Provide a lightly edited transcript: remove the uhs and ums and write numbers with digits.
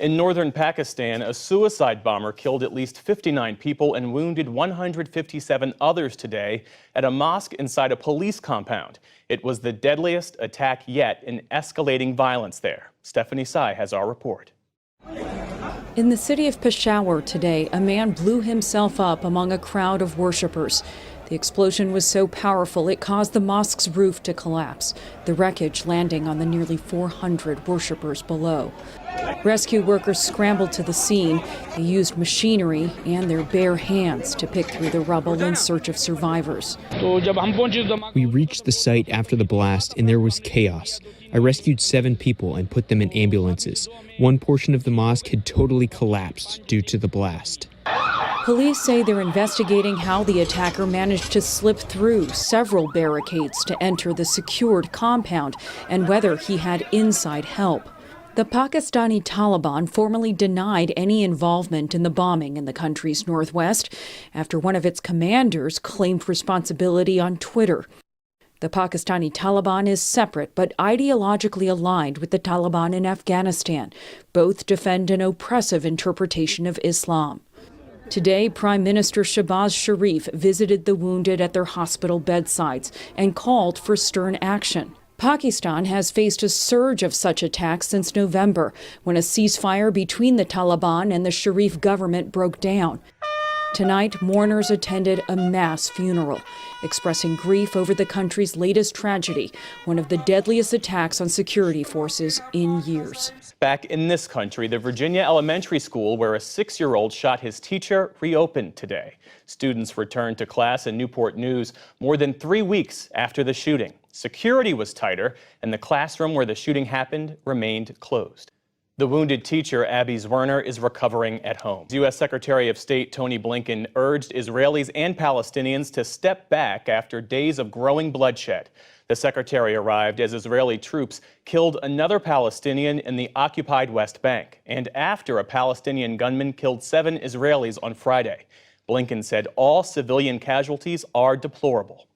In northern Pakistan, a suicide bomber killed at least 59 people and wounded 157 others today at a mosque inside a police compound. It was the deadliest attack yet in escalating violence there. Stephanie Tsai has our report. In the city of Peshawar today, a man blew himself up among a crowd of worshippers. The explosion was so powerful it caused the mosque's roof to collapse, the wreckage landing on the nearly 400 worshippers below. Rescue workers scrambled to the scene. They used machinery and their bare hands to pick through the rubble in search of survivors. We reached the site after the blast and there was chaos. I rescued 7 people and put them in ambulances. One portion of the mosque had totally collapsed due to the blast. Police say they're investigating how the attacker managed to slip through several barricades to enter the secured compound and whether he had inside help. The Pakistani Taliban formally denied any involvement in the bombing in the country's northwest after one of its commanders claimed responsibility on Twitter. The Pakistani Taliban is separate but ideologically aligned with the Taliban in Afghanistan. Both defend an oppressive interpretation of Islam. Today, Prime Minister Shehbaz Sharif visited the wounded at their hospital bedsides and called for stern action. Pakistan has faced a surge of such attacks since November, when a ceasefire between the Taliban and the Sharif government broke down. Tonight, mourners attended a mass funeral, expressing grief over the country's latest tragedy, one of the deadliest attacks on security forces in years. Back in this country, the Virginia elementary school where a 6-year-old shot his teacher reopened today. Students returned to class in Newport News more than 3 weeks after the shooting. Security was tighter, and the classroom where the shooting happened remained closed. The wounded teacher, Abby Zwerner, is recovering at home. U.S. Secretary of State Tony Blinken urged Israelis and Palestinians to step back after days of growing bloodshed. The secretary arrived as Israeli troops killed another Palestinian in the occupied West Bank, and after a Palestinian gunman killed 7 Israelis on Friday. Blinken said all civilian casualties are deplorable.